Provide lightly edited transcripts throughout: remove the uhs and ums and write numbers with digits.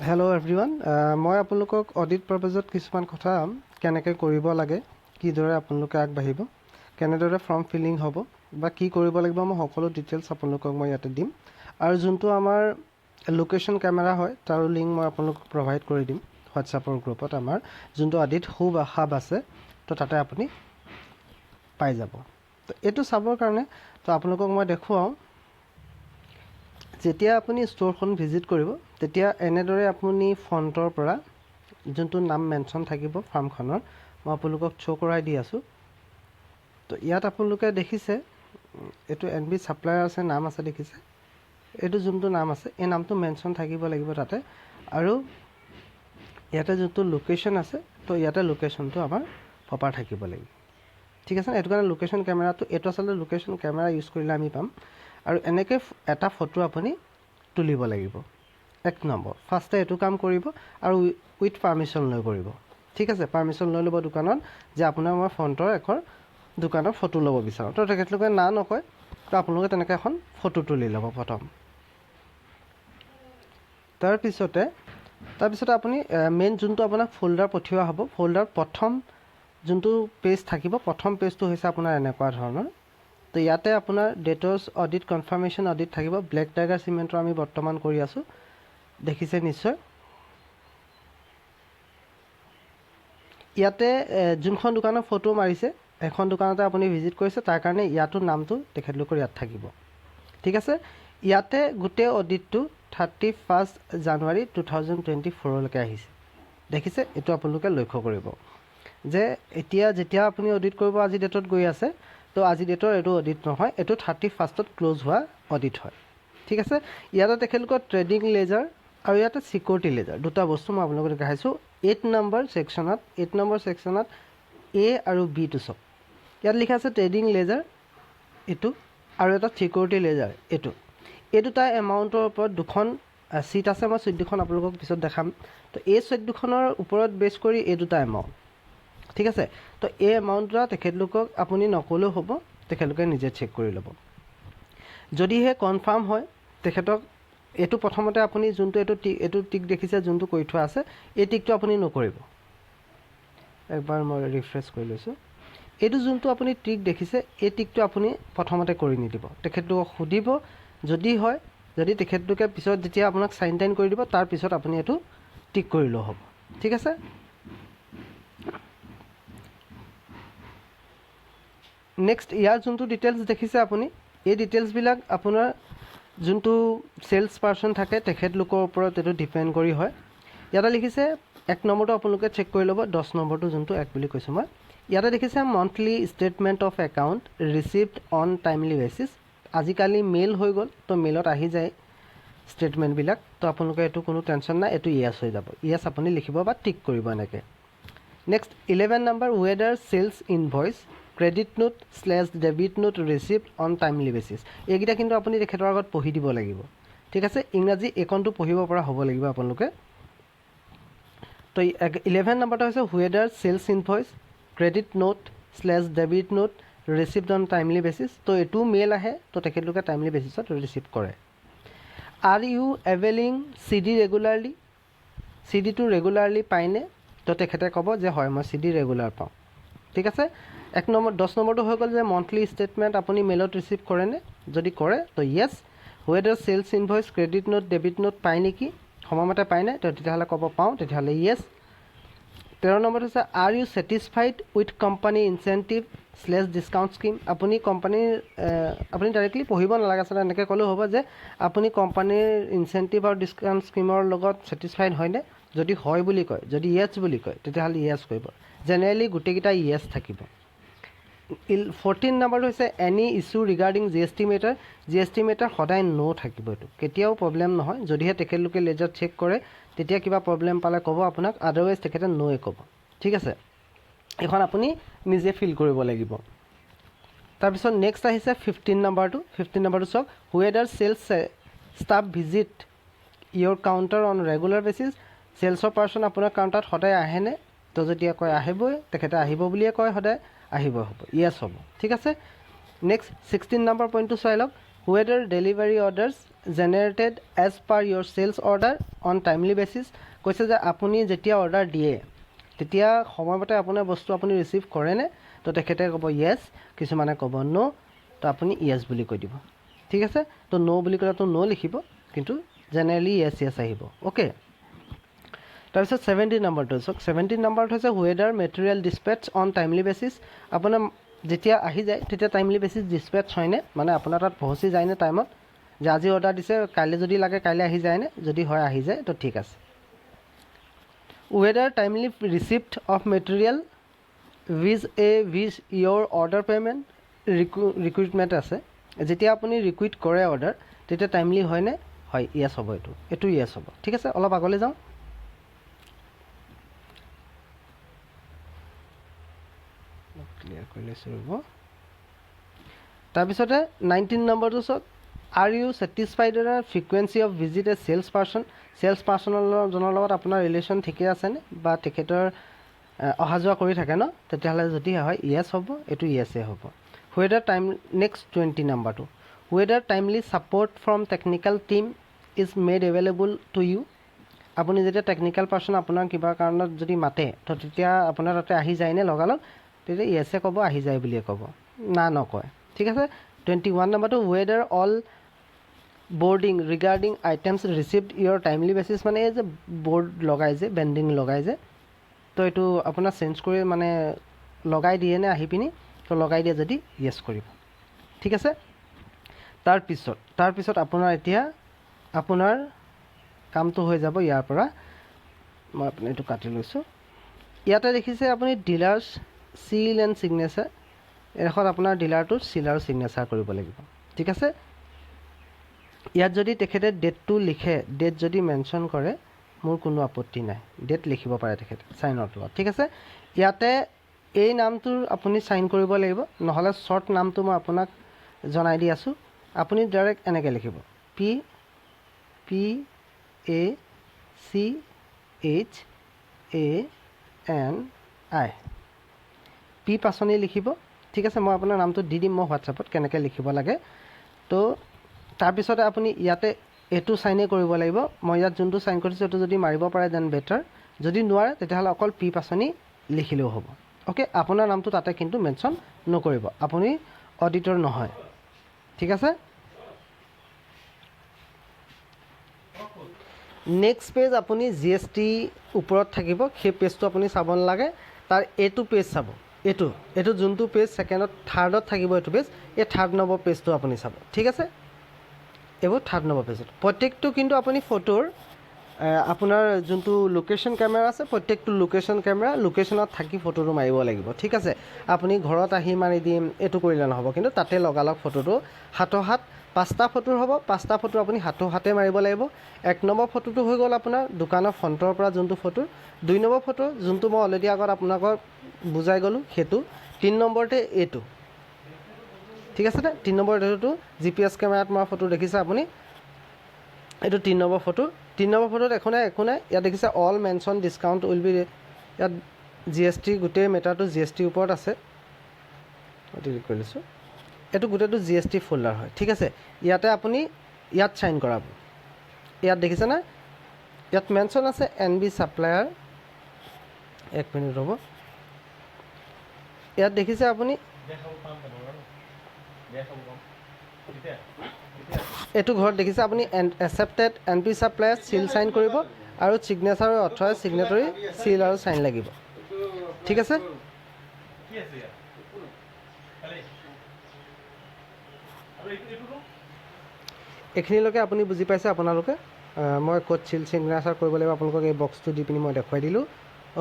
Hello' everyone, মই আপোনালোকক audit পাৰপাজত কিছুমান কথা কেনেকৈ কৰিব লাগে, কিদৰে আপোনালোকে আগবাঢ়িব, কেনেদৰে ফৰ্ম ফিলিং হ'ব বা কি কৰিব লাগিব, মই সকলো ডিটেইলছ আপোনালোকক মই ইয়াতে দিম। আৰু যোনটো আমাৰ লোকেশ্যন কেমেৰা হয় তাৰো লিংক মই আপোনালোকক প্ৰভাইড কৰি দিম হোৱাটছআপৰ গ্ৰুপত। আমাৰ যোনটো অডিট হাব আছে, তো তাতে আপুনি পাই যাব। তো এইটো চাবৰ কাৰণে তো আপোনালোকক মই দেখুৱাওঁ। যেতিয়া আপুনি ষ্ট'ৰখন ভিজিট কৰিব তেতিয়া এনেদৰে আপুনি ফণ্টৰ পৰা যোনটো নাম মেনশ্যন থাকিব ফাৰ্মখনৰ, মই আপোনালোকক শ্ব' কৰাই দি আছোঁ। তো ইয়াত আপোনালোকে দেখিছে এইটো NB ছাপ্লায়াৰ আছে, নাম আছে দেখিছে। এইটো যোনটো নাম আছে এই নামটো মেনশ্যন থাকিব লাগিব তাতে। আৰু ইয়াতে যোনটো লোকেশ্যন আছে তো ইয়াতে লোকেশ্যনটো আমাৰ প্ৰপাৰ থাকিব লাগিব, ঠিক আছে। এইটো কাৰণে লোকেশ্যন কেমেৰাটো এইটো আচলতে লোকেশ্যন কেমেৰা ইউজ কৰিলে আমি পাম। আৰু এনেকৈ এটা ফটো আপুনি তুলিব লাগিব। 1 নম্বৰ ফাৰ্ষ্টে এইটো কাম কৰিব আৰু উইথ পাৰ্মিশ্যন লৈ কৰিব, ঠিক আছে। পাৰ্মিশ্যন লৈ ল'ব দোকানত যে আপোনাৰ মই ফ্ৰণ্টৰ এখন দোকানৰ ফটো ল'ব বিচাৰোঁ। তো তেখেতলোকে না নকয়, তো আপোনালোকে তেনেকৈ এখন ফটো তুলি ল'ব প্ৰথম। তাৰপিছতে আপুনি মেইন যোনটো আপোনাক ফ'ল্ডাৰ পঠিওৱা হ'ব, ফ'ল্ডাৰ প্ৰথম যোনটো পেজ থাকিব, প্ৰথম পেজটো হৈছে আপোনাৰ এনেকুৱা ধৰণৰ। তো ইয়াতে আপোনাৰ ডেটৰ্ছ অডিট, কনফাৰ্মেশ্যন অডিট থাকিব। ব্লেক টাইগাৰ চিমেণ্টৰ আমি বৰ্তমান কৰি আছোঁ, দেখিছে নিশ্চয়। ইয়াতে যোনখন দোকানৰ ফটো মাৰিছে এখন দোকানতে আপুনি ভিজিট কৰিছে, তাৰ কাৰণে ইয়াতো নামটো তেখেতলোকৰ ইয়াত থাকিব, ঠিক আছে। ইয়াতে গোটেই অডিটটো 31 জানুৱাৰী 2024লৈকে আহিছে, দেখিছে। এইটো আপোনালোকে লক্ষ্য কৰিব যে এতিয়া যেতিয়া আপুনি অডিট কৰিব আজি ডেটত গৈ আছে, তো আজি ডেটৰ এইটো অডিট নহয়, এইটো 31st ক্ল'জ হোৱা অডিট হয়, ঠিক আছে। ইয়াতে তেখেতলোকৰ ট্ৰেডিং লেজাৰ আৰু ইয়াতে ছিকিউৰিটি লেজাৰ দুটা বস্তু মই আপোনালোকক দেখাইছোঁ। 8 নম্বৰ ছেকশ্যনত A আৰু Bটো চাওক। ইয়াত লিখা আছে ট্ৰেডিং লেজাৰ এইটো, আৰু এটা ছিকিউৰিটি লেজাৰ এইটো। এই দুটা এমাউণ্টৰ ওপৰত দুখন ছিট আছে, মই ছিট দুখন আপোনালোকক পিছত দেখাম। তো এই ছিট দুখনৰ ওপৰত বেছ কৰি এই দুটা এমাউণ্ট, ঠিক আছে। তো এই এমাউণ্ট দুটা তেখেতলোকক আপুনি নক'লেও হ'ব, তেখেতলোকে নিজে চেক কৰি ল'ব। যদিহে কনফাৰ্ম হয় তেখেতক এইটো প্ৰথমতে আপুনি যোনটো এইটো টিক দেখিছে যোনটো কৰি থোৱা আছে, এই টিকটো আপুনি নকৰিব। একবাৰ মই ৰিফ্ৰেছ কৰি লৈছোঁ। এইটো যোনটো আপুনি টিক দেখিছে এই টিকটো আপুনি প্ৰথমতে কৰি নিদিব, তেখেতলোকক সুধিব। যদি তেখেতলোকে পিছত যেতিয়া আপোনাক চাইন টাইন কৰি দিব, তাৰপিছত আপুনি এইটো টিক কৰিলেও হ'ব, ঠিক আছে। নেক্সট ইয়াৰ যোনটো ডিটেইলছ দেখিছে আপুনি, এই ডিটেইলছবিলাক আপোনাৰ যোনটো চেলছ পাৰ্চন থাকে তেখেতলোকৰ ওপৰত এইটো ডিপেণ্ড কৰি হয়। ইয়াতে লিখিছে 1 নম্বৰটো আপোনালোকে চেক কৰি ল'ব, 10 নম্বৰটো যোনটো 1 বুলি কৈছোঁ মই। ইয়াতে দেখিছে monthly statement of account received on timely basis. আজিকালি মেইল হৈ গ'ল, তো মেইলত আহি যায় ষ্টেটমেণ্টবিলাক। তো আপোনালোকে এইটো কোনো টেনশ্যন নাই, এইটো য়েছ হৈ যাব। য়েছ আপুনি লিখিব বা টিক কৰিব এনেকৈ। Next 11 number whether sales invoice credit note / debit note received on timely basis. এইকেইটা কিন্তু আপুনি তেখেতৰ আগত পঢ়ি দিব লাগিব, ঠিক আছে। ইংৰাজী এইকণটো পঢ়িব পৰা হ'ব লাগিব আপোনালোকে। তো 11 নম্বৰটো হৈছে whether sales invoice credit note / debit note received on timely basis. তো এইটো মেইল আহে, তো তেখেতলোকে টাইমলি বেচিছত ৰিচিভ কৰে। Are you availing CD regularly, CDটো ৰেগুলাৰলি পায়নে? তো তেখেতে ক'ব যে হয়, মই CD ৰেগুলাৰ পাওঁ, ঠিক আছে। 10 নম্বৰটো হৈ গ'ল যে মন্থলি ষ্টেটমেণ্ট আপুনি মেইলত ৰিচিভ কৰেনে? যদি কৰে তো yes. Whether sales invoice credit note debit note পায় নেকি, সময়মতে পায়নে? তো তেতিয়াহ'লে ক'ব পাওঁ, তেতিয়াহ'লে য়েছ। 13 নম্বৰটো হৈছে are you satisfied with company incentive / discount scheme. আপুনি ডাইৰেক্টলি পঢ়িব নালাগে, আচলতে এনেকৈ ক'লেও হ'ব যে আপুনি কোম্পানীৰ ইনচেণ্টিভ আৰু ডিছকাউণ্ট স্কিমৰ লগত ছেটিছফাইড হয়নে? যদি হয় বুলি কয়, যদি য়েছ বুলি কয় তেতিয়াহ'লে য়েছ কৰিব। জেনেৰেলি গোটেইকেইটা য়েছ থাকিব। 14 নম্বৰটো হৈছে any issue regarding GST matter. GST matter সদায় ন' থাকিব, এইটো কেতিয়াও প্ৰব্লেম নহয়। যদিহে তেখেতলোকে লেজাৰ চেক কৰে তেতিয়া কিবা প্ৰব্লেম পালে ক'ব আপোনাক, আদাৰৱাইজ তেখেতে ন'য়ে ক'ব, ঠিক আছে। এইখন আপুনি নিজে ফিল কৰিব লাগিব। তাৰপিছত নেক্সট আহিছে 15 নম্বৰটো। 15 নম্বৰটো চাওক whether sales staff visit your counter on regular basis. চেলছৰ পাৰ্চন আপোনাৰ কাউণ্টাৰত সদায় আহেনে? তো যেতিয়া কয় আহিবই, তেখেতে আহিব বুলিয়ে কয়, সদায় আহিব হ'ব, য়েছ হ'ব, ঠিক আছে। নেক্সট 16 নম্বৰ পইণ্টটো চাই লওক whether delivery orders generated as per your sales order on timely basis. কৈছে যে আপুনি যেতিয়া অৰ্ডাৰ দিয়ে তেতিয়া সময়মতে আপোনাৰ বস্তু আপুনি ৰিচিভ কৰেনে? তো তেখেতে ক'ব য়েছ, কিছুমানে ক'ব ন', তো আপুনি য়েছ বুলি কৈ দিব। ঠিক আছে, তো ন' বুলি ক'লেতো ন' লিখিব, কিন্তু জেনেৰেলি য়েছ য়েছ আহিব। অ'কে, তাৰপিছত 17 নম্বৰটো চাওক। 17 নম্বৰটো হৈছে whether material dispatches on timely basis. আপোনাৰ যেতিয়া আহি যায় তেতিয়া টাইমলি বেচিছ ডিছপেটছ হয়নে, মানে আপোনাৰ তাত পহুঁচি যায়নে টাইমত, যে আজি অৰ্ডাৰ দিছে কাইলৈ যদি লাগে কাইলৈ আহি যায়নে? যদি হয় আহি যায় তো ঠিক আছে। Weather timely receipt of material with your order payment recruitment আছে। যেতিয়া আপুনি ৰিকুইট কৰে অৰ্ডাৰ তেতিয়া টাইমলি হয়নে? হয়, য়েছ হ'ব, এইটো য়েছ হ'ব। ঠিক আছে, অলপ আগলৈ যাওঁ। ক্লিয়াৰ কৰি লৈছোঁ ৰ'ব। তাৰপিছতে 19 নম্বৰটো চাওক। Are you satisfied with the frequency of visit a sales person. চেলছ পাৰ্চনজনৰ লগত আপোনাৰ ৰিলেশ্যন ঠিকে আছেনে, বা তেখেতৰ অহা যোৱা কৰি থাকে ন? তেতিয়াহ'লে যদি হয় য়েছ হ'ব, এইটো য়েছে হ'ব। ৱেডাৰ টাইম, নেক্সট 20 নম্বৰটো। Whether timely support from technical team is made available to you. আপুনি যেতিয়া টেকনিকেল পাৰ্চন আপোনাৰ কিবা কাৰণত যদি মাতে তো তেতিয়া আপোনাৰ তাতে আহি যায়নে লগালগ? তেতিয়া য়েছে ক'ব, আহি যায় বুলিয়ে ক'ব, না নকয়। ঠিক আছে, 21 নম্বৰটো weather all boarding regarding items received your timely basis. মানে এই যে বৰ্ড লগাই যে, বেণ্ডিং লগাই যে, তো এইটো আপোনাৰ চেঞ্জ কৰি মানে লগাই দিয়ে নে আহি পিনি? তো লগাই দিয়ে যদি য়েছ কৰিব। ঠিক আছে, তাৰপিছত আপোনাৰ এতিয়া আপোনাৰ কামটো হৈ যাব। ইয়াৰ পৰা মই আপুনি এইটো কাটি লৈছোঁ। ইয়াতে দেখিছে আপুনি ডিলাৰ্ছ চিল এণ্ড ছিগনেচাৰ। এডোখৰত আপোনাৰ ডিলাৰটোৰ চিল আৰু ছিগনেচাৰ কৰিব লাগিব। ঠিক আছে, ইয়াত যদি তেখেতে ডেটটো লিখে, ডেট যদি মেনশ্যন কৰে মোৰ কোনো আপত্তি নাই, ডেট লিখিব পাৰে তেখেতে চাইনৰ তলত। ঠিক আছে, ইয়াতে এই নামটোৰ আপুনি চাইন কৰিব লাগিব, নহ'লে শ্বৰ্ট নামটো মই আপোনাক জনাই দি আছোঁ। আপুনি ডাইৰেক্ট এনেকৈ লিখিব PACHANI, পি পাচনি লিখিব। ঠিক আছে, মই আপোনাৰ নামটো দি দিম মই হোৱাটছএপত কেনেকৈ লিখিব লাগে। তো তাৰপিছতে আপুনি ইয়াতে এইটো চাইনেই কৰিব লাগিব। মই ইয়াত যোনটো চাইন কৰিছোঁ এইটো যদি মাৰিব পাৰে দেন বেটাৰ, যদি নোৱাৰে তেতিয়াহ'লে অকল পি পাচনি লিখিলেও হ'ব। অ'কে, আপোনাৰ নামটো তাতে কিন্তু মেনশ্যন নকৰিব, আপুনি অডিটৰ নহয়। ঠিক আছে, নেক্সট পেজ আপুনি GST ওপৰত থাকিব, সেই পেজটো আপুনি চাব নালাগে। তাৰ এইটো পেজ চাব, এইটো যোনটো পেজ ছেকেণ্ডত থাৰ্ডত থাকিব, এইটো পেজ, এই 3rd নম্বৰ পেজটো আপুনি চাব। ঠিক আছে, এইবোৰ 3rd নম্বৰ পেজত প্ৰত্যেকটো কিন্তু আপুনি ফটোৰ আপোনাৰ যোনটো লোকেশ্যন কেমেৰা আছে, প্ৰত্যেকটো লোকেশ্যনত থাকি ফটোটো মাৰিব লাগিব। ঠিক আছে, আপুনি ঘৰত আহি মাৰি দিম এইটো কৰিলে নহ'ব, কিন্তু তাতে লগালগ ফটোটো হাত 5টা ফটোৰ হ'ব, 5টা ফটো আপুনি হাতে মাৰিব লাগিব। 1 নম্বৰ ফটোটো হৈ গ'ল আপোনাৰ দোকানৰ ফ্ৰণ্টৰ পৰা যোনটো ফটো। 2 নম্বৰ ফটো যোনটো মই অলৰেডি আগত আপোনালোকক বুজাই গ'লোঁ সেইটো। 3 নম্বৰতে এইটো। ঠিক আছে নে? 3 নম্বৰ এইটো GPS কেমেৰাত মৰা ফটো দেখিছে আপুনি, এইটো 3 নম্বৰ ফটো। 3 নম্বৰ ফটোত একো নাই, ইয়াত দেখিছে all mention discount will be, ইয়াত GST গোটেই মেটাৰটো GST ওপৰত আছে। ডিলিট কৰি লৈছোঁ, এইটো গোটেইটো GST ফ'ল্ডাৰ হয়। ঠিক আছে, ইয়াতে আপুনি ইয়াত চাইন কৰাব। ইয়াত দেখিছেনে, ইয়াত মেনশ্যন আছে NB ছাপ্লায়াৰ। 1 মিনিট ৰ'ব, ইয়াত দেখিছে আপুনি এইটো ঘৰত দেখিছে আপুনি একচেপ্টেড NB ছাপ্লায়াৰ চিল চাইন কৰিব, আৰু ছিগনেচাৰ অথৰাইজ ছিগনেটৰী চিল আৰু চাইন লাগিব। ঠিক আছে, এইখিনিলৈকে আপুনি বুজি পাইছে আপোনালোকে। মই ক'ত চিল ছিগনেচাৰ কৰিব লাগিব আপোনালোকক এই বক্সটো দি পিনি মই দেখুৱাই দিলোঁ।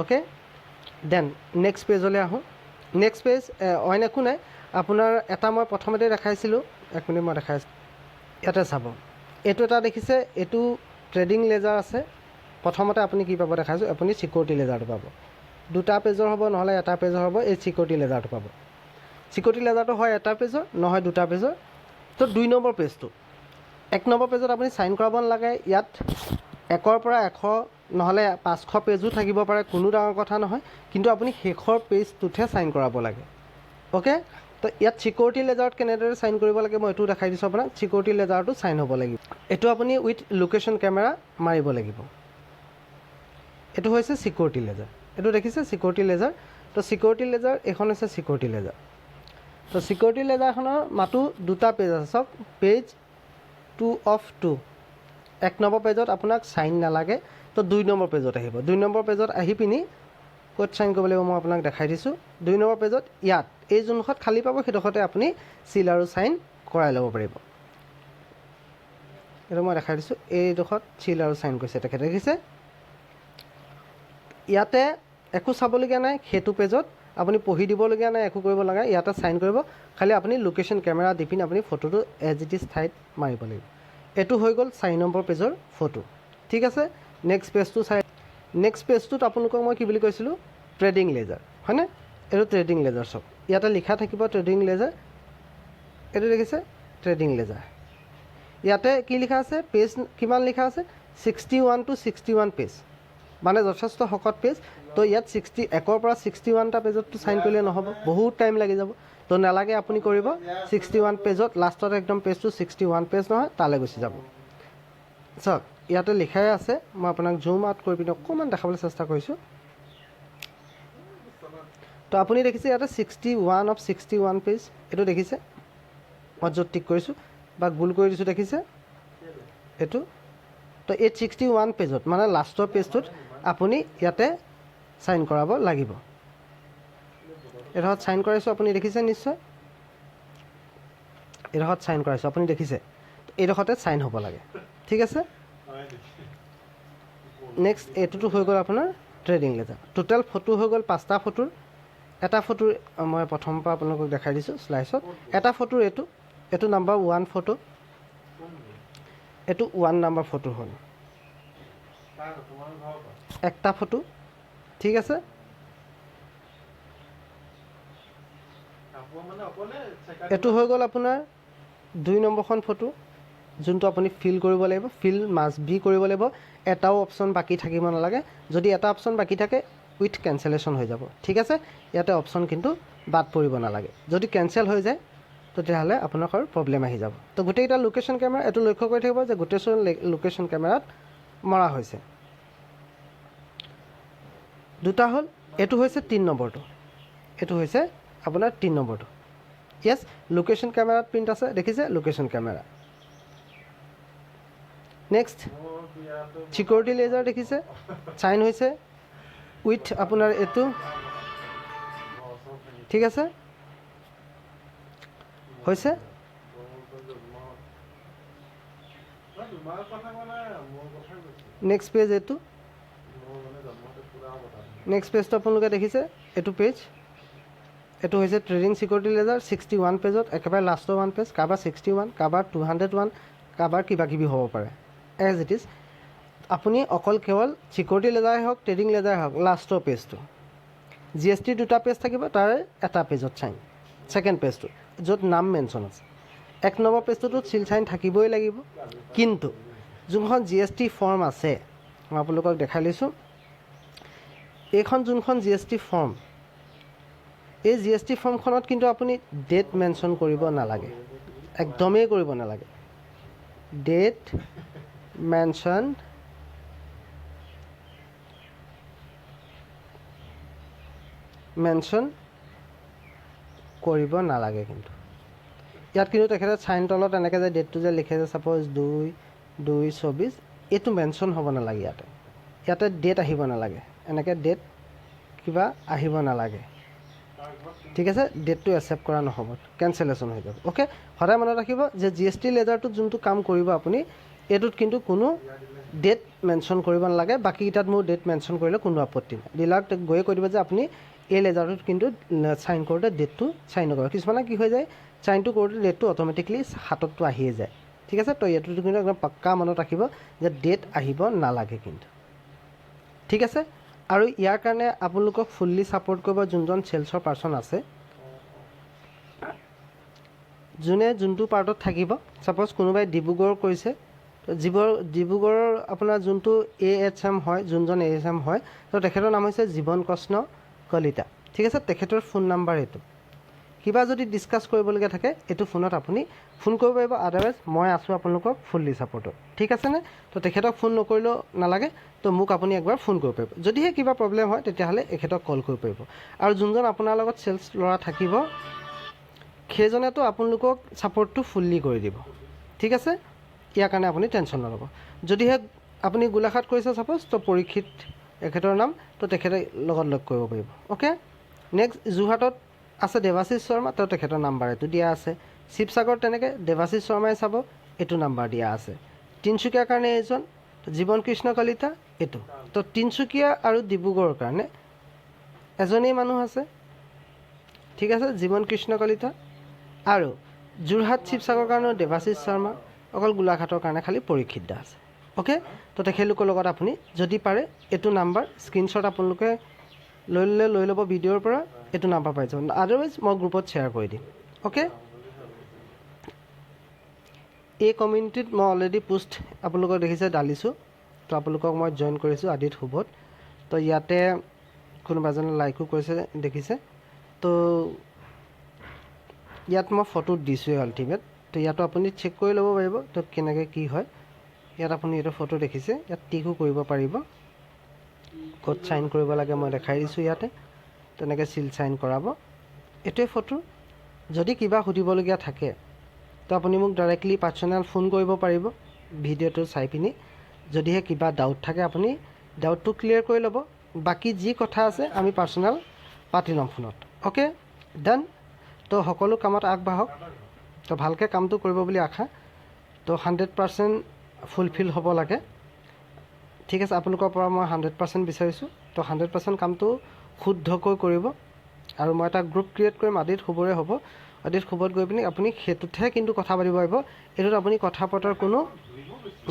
অ'কে, দেন নেক্সট পেজলৈ আহোঁ। নেক্সট পেজ অইন একো নাই, আপোনাৰ এটা মই প্ৰথমতে দেখাইছিলোঁ, 1 মিনিট মই দেখাইছোঁ। ইয়াতে চাব, এইটো এটা দেখিছে, এইটো ট্ৰেডিং লেজাৰ আছে। প্ৰথমতে আপুনি কি পাব দেখাইছোঁ, আপুনি ছিকিউৰিটি লেজাৰটো পাব। 2টা পেজৰ হ'ব নহ'লে এটা পেজৰ হ'ব, এই ছিকিউৰিটি লেজাৰটো পাব। ছিকিউৰিটি লেজাৰটো হয় এটা পেজৰ, নহয় 2টা পেজৰ। তো 2 নম্বৰ পেজটো, 1 নম্বৰ পেজত আপুনি চাইন কৰাব নালাগে। ইয়াত 1ৰ পৰা 100 নহ'লে 500 পেজো থাকিব পাৰে, কোনো ডাঙৰ কথা নহয়, কিন্তু আপুনি শেষৰ পেজটোতহে চাইন কৰাব লাগে। অ'কে, তো ইয়াত চিকিউৰিটি লেজাৰত কেনেদৰে চাইন কৰিব লাগে মই এইটো দেখাই দিছোঁ আপোনাক। চিকিউৰিটি লেজাৰটো চাইন হ'ব লাগিব। এইটো আপুনি উইথ লোকেশ্যন কেমেৰা মাৰিব লাগিব। এইটো হৈছে চিকিউৰিটি লেজাৰ। এইটো দেখিছে চিকিউৰিটি লেজাৰ। তো চিকিউৰিটি লেজাৰ এইখন হৈছে চিকিউৰিটি লেজাৰ। তো চিকিউৰিটি লেজাৰখনৰ মাতো দুটা পেজ আছে। চাওক পেজ 2 of 2। 1 নম্বৰ পেজত আপোনাক চাইন নালাগে, তো 2 নম্বৰ পেজত আহিব। 2 নম্বৰ পেজত আহি পিনি ক'ত চাইন কৰিব লাগিব মই আপোনাক দেখাই দিছোঁ। 2 নম্বৰ পেজত ইয়াত এই যোনডোখৰত খালী পাব সেইডোখৰতে আপুনি চিল আৰু চাইন কৰাই ল'ব পাৰিব। এইটো মই দেখাই দিছোঁ। এইডোখৰত চিল আৰু চাইন কৰিছে তেখেতে, দেখিছে। ইয়াতে একো চাবলগীয়া নাই। সেইটো পেজত আপুনি পঢ়ি দিবলগীয়া নাই, একো কৰিব লগা। ইয়াতে চাইন কৰিব, খালি আপুনি লোকেশ্যন কেমেৰা দি পিনি আপুনি ফটোটো এজ ইট ইজ ঠাইত মাৰিব লাগিব। এইটো হৈ গ'ল 4 নম্বৰ পেজৰ ফটো। ঠিক আছে, নেক্সট পেজটো চাই। নেক্সট পেজটোত আপোনালোকক মই কি বুলি কৈছিলোঁ, ট্ৰেডিং লেজাৰ, হয়নে? এইটো ট্ৰেডিং লেজাৰ। চাওক ইয়াতে লিখা থাকিব ট্ৰেডিং লেজাৰ। এইটো দেখিছে ট্ৰেডিং লেজাৰ। ইয়াতে কি লিখা আছে, পেজ কিমান লিখা আছে, 61 to 61 পেজ, মানে যথেষ্ট শকত পেজ। তো ইয়াত 1ৰ পৰা 61টা পেজততো চাইন কৰিলে নহ'ব, বহুত টাইম লাগি যাব। তো নালাগে, আপুনি কৰিব 61 পেজত, লাষ্টত একদম পেজটো 61 পেজ নহয় তালৈ গুচি যাব। চাওক ইয়াতে লিখাই আছে, মই আপোনাক জুম আউট কৰি পিনি অকণমান দেখাবলৈ চেষ্টা কৰিছোঁ। তো আপুনি দেখিছে ইয়াতে 61 of 61 পেজ, এইটো দেখিছে। মই য'ত টিক কৰিছোঁ বা গোল কৰি দিছোঁ, দেখিছে এইটো। তো এই 61 পেজত মানে লাষ্টৰ পেজটোত আপুনি ইয়াতে চাইন কৰাব লাগিব। এইডোখৰত চাইন কৰাইছোঁ, আপুনি দেখিছে নিশ্চয়। এইডোখৰত চাইন কৰাইছোঁ, আপুনি দেখিছে। এইডোখৰতে চাইন হ'ব লাগে। ঠিক আছে। নেক্সট এইটোতো হৈ গ'ল আপোনাৰ ট্ৰেডিং লেজাৰ। টোটেল ফটো হৈ গ'ল 5টা ফটোৰ। এটা ফটোৰ মই প্ৰথমৰ পৰা আপোনালোকক দেখাই দিছোঁ শ্লাইডছত। এটা ফটোৰ এইটো নাম্বাৰ 1 ফটো। এইটো 1 নম্বৰ ফটো হ'ল। একটা ফটো। ঠিক আছে। এইটো হৈ গ'ল আপোনাৰ 2 নম্বৰখন ফটো, যোনটো আপুনি ফিল কৰিব লাগিব। ফিল মাষ্ট বি কৰিব লাগিব। এটাও অপশ্যন বাকী থাকিব নালাগে। যদি এটা অপশ্যন বাকী থাকে উইথ কেঞ্চেলেশ্যন হৈ যাব। ঠিক আছে, ইয়াতে অপশ্যন কিন্তু বাদ পৰিব নালাগে। যদি কেঞ্চেল হৈ যায় তেতিয়াহ'লে আপোনালোকৰ প্ৰব্লেম আহি যাব। তো গোটেইকেইটা লোকেশ্যন কেমেৰা এইটো লক্ষ্য কৰি থাকিব যে গোটেই লোকেশ্যন কেমেৰাত মৰা হৈছে। দুটা হ'ল। এইটো হৈছে 3 নম্বৰটো। এইটো হৈছে আপোনাৰ 3 নম্বৰটো। য়েছ, লোকেশ্যন কেমেৰাত প্ৰিণ্ট আছে, দেখিছে location camera. Next security ledger দেখিছে, চাইন হৈছে উইথ আপোনাৰ এইটো। ঠিক আছে, হৈছে। নেক্সট পেজ এইটো। নেক্সট পেজটো আপোনালোকে দেখিছে, এইটো পেজ। এইটো হৈছে ট্ৰেডিং চিকিউৰিটি লেজাৰ 61 পেজত, একেবাৰে লাষ্টৰ 1 পেজ। কাৰোবাৰ 61, কাৰোবাৰ 201, কাৰোবাৰ কিবা কিবি হ'ব পাৰে। এজ ইট ইজ আপুনি অকল কেৱল চিকিউৰিটি লেজাৰে হওক, ট্ৰেডিং লেজাৰে হওক, লাষ্টৰ পেজটো GST 2টা পেজ থাকিব, তাৰে এটা পেজত চাইন। ছেকেণ্ড পেজটো য'ত নাম মেনশ্যন আছে। 1 নম্বৰ পেজটোতো চিল চাইন থাকিবই লাগিব। কিন্তু যোনখন GST ফৰ্ম আছে, মই আপোনালোকক দেখাই লৈছোঁ। এইখন যোনখন GST ফৰ্ম, এই GST ফৰ্মখনত কিন্তু আপুনি ডেট মেনশ্যন কৰিব নালাগে, একদমেই কৰিব নালাগে। ডেট মেনশ্যন কৰিব নালাগে। কিন্তু ইয়াত কিন্তু তেখেতে চাইন তলত এনেকৈ যে ডেটটো যে লিখে যে ছাপ'জ 2/2/24, এইটো মেনশ্যন হ'ব নালাগে। ইয়াতে ডেট আহিব নালাগে, এনেকৈ ডেট কিবা আহিব নালাগে। ঠিক আছে, ডেটটো একচেপ্ট কৰা নহ'ব, কেঞ্চেলেশ্যন হৈ যাব। অ'কে, সদায় মনত ৰাখিব যে GST লেজাৰটোত যোনটো কাম কৰিব আপুনি, এইটোত কিন্তু কোনো ডেট মেনশ্যন কৰিব নালাগে। বাকীকেইটাত মোৰ ডেট মেনশ্যন কৰিলে কোনো আপত্তি নাই। ডিলাৰক গৈ কৈ দিব যে আপুনি এই লেজাৰটোত কিন্তু চাইন কৰোঁতে ডেটটো চাইন নকৰে। কিছুমানে কি হৈ যায়, চাইনটো কৰোঁতে ডেটটো অট'মেটিকলি হাততটো আহিয়ে যায়। ঠিক আছে, তো এইটোতো কিন্তু একদম পাক্কা মনত ৰাখিব যে ডেট আহিব নালাগে কিন্তু। ঠিক আছে, আৰু ইয়াৰ কাৰণে আপোনালোকক ফুল্লি ছাপোৰ্ট কৰিব যোনজন চেলছৰ পাৰ্চন আছে, যোনে যোনটো পাৰ্টত থাকিব। ছাপ'জ কোনোবাই ডিব্ৰুগড় কৰিছে, ডিব্ৰুগড়ৰ আপোনাৰ যোনটো AHM হয়, যোনজন AHM হয়, তো তেখেতৰ নাম হৈছে জীৱন কৃষ্ণ কলিতা। ঠিক আছে, তেখেতৰ ফোন নাম্বাৰ এইটো। কি কিবা যদি ডিছকাছ কৰিবলগীয়া থাকে এইটো ফোনত আপুনি ফোন কৰিব পাৰিব, আদাৰৱাইজ মই আছোঁ আপোনালোকক ফুল্লি ছাপৰ্টত, ঠিক আছেনে? তো তেখেতক ফোন নকৰিলেও নালাগে, তো মোক আপুনি একবাৰ ফোন কৰিব পাৰিব। যদিহে কিবা প্ৰব্লেম হয় তেতিয়াহ'লে এখেতক কল কৰিব পাৰিব। আৰু যোনজন আপোনাৰ লগত চেল্ছ ল'ৰা থাকিব সেইজনেতো আপোনালোকক ছাপৰ্টটো ফুল্লি কৰি দিব, ঠিক আছে? ইয়াৰ কাৰণে আপুনি টেনশ্যন নল'ব। যদিহে আপুনি গোলাঘাট কৰিছে ছাপ'জ, তো পৰীক্ষিত এখেতৰ নাম, তো তেখেতে লগত লগ কৰিব পাৰিব। অ'কে, নেক্সট যোৰহাটত আছে দেৱাশিষ শৰ্মা, তো তেখেতৰ নাম্বাৰ এইটো দিয়া আছে। শিৱসাগৰ তেনেকৈ দেৱাশিষ শৰ্মাই চাব, এইটো নাম্বাৰ দিয়া আছে। তিনিচুকীয়াৰ কাৰণে এইজন জীৱন কৃষ্ণ কলিতা, এইটো। তো তিনিচুকীয়া আৰু ডিব্ৰুগড়ৰ কাৰণে এজনেই মানুহ আছে, ঠিক আছে, জীৱন কৃষ্ণ কলিতা। আৰু যোৰহাট শিৱসাগৰৰ কাৰণেও দেৱাশিষ শৰ্মা, অকল গোলাঘাটৰ কাৰণে খালি পৰীক্ষিত দা আছে। অ'কে, তো তেখেতলোকৰ লগত আপুনি যদি পাৰে এইটো নাম্বাৰ স্ক্ৰীনশ্বট আপোনালোকে লৈ ল'ব ভিডিঅ'ৰ পৰা, এইটো নাম্বাৰ পাই যাব। আদাৰৱাইজ মই গ্ৰুপত শ্বেয়াৰ কৰি দিম। অ'কে, এই কমিউনিটিত মই অলৰেডি পোষ্ট আপোনালোকক দেখিছে ডালিছোঁ, তো আপোনালোকক মই জইন কৰিছোঁ আদিত শুভত। তো ইয়াতে কোনোবা এজনে লাইকো কৰিছে দেখিছে। তো ইয়াত মই ফটো দিছোঁৱেই আল্টিমেট, তো ইয়াতো আপুনি চেক কৰি ল'ব পাৰিব তো কেনেকৈ কি হয়। ইয়াত আপুনি এইটো ফটো দেখিছে, ইয়াত টিকো কৰিব পাৰিব, ক'ত চাইন কৰিব লাগে মই দেখাই দিছোঁ ইয়াতে, তেনেকৈ চিল চাইন কৰাব। এইটোৱে ফটো। যদি কিবা সুধিবলগীয়া থাকে তো আপুনি মোক ডাইৰেক্টলি পাৰ্চনেল ফোন কৰিব পাৰিব ভিডিঅ'টো চাই পিনি। যদিহে কিবা ডাউট থাকে আপুনি ডাউটটো ক্লিয়াৰ কৰি ল'ব, বাকী যি কথা আছে আমি পাৰ্চনেল পাতি ল'ম ফোনত। অ'কে, ডান। তো সকলো কামত আগবাঢ়ক, তো ভালকৈ কামটো কৰিব বুলি আশা। তো 100% ফুলফিল হ'ব লাগে, ঠিক আছে? আপোনালোকৰ পৰা মই 100% বিচাৰিছোঁ। তো 100% কামটো শুদ্ধকৈ কৰিব। আৰু মই এটা গ্ৰুপ ক্ৰিয়েট কৰিম, আদিত শুভৰে হ'ব। আদিত শুভত গৈ পিনি আপুনি সেইটোতহে কিন্তু কথা পাতিব পাৰিব, এইটোত আপুনি কথা পতাৰ কোনো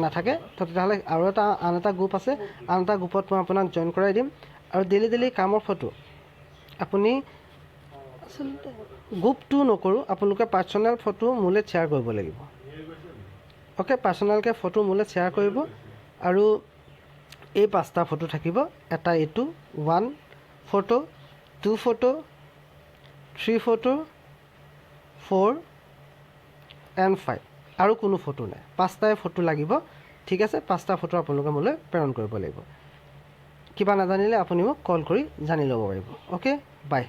নাথাকে। তো তেতিয়াহ'লে আৰু আন এটা গ্ৰুপ আছে, আন এটা গ্ৰুপত মই আপোনাক জইন কৰাই দিম। আৰু ডেইলি কামৰ ফটো আপুনি আচলতে গ্ৰুপটো নকৰোঁ, আপোনালোকে পাৰ্চনেল ফটো মোলৈ শ্বেয়াৰ কৰিব লাগিব। অ'কে, পাৰ্চনেলকৈ ফটো মোলৈ শ্বেয়াৰ কৰিব। আৰু এই 5টা ফটো থাকিব, এটা এইটো 1 ফটো, 2 ফটো, 3 ফটো, 4 and 5, আৰু কোনো ফটো নাই, 5টাই ফটো লাগিব, ঠিক আছে? 5টা ফটো আপোনালোকে মোলৈ প্ৰেৰণ কৰিব লাগিব। কিবা নাজানিলে আপুনি মোক কল কৰি জানি ল'ব পাৰিব। অ'কে, বাই।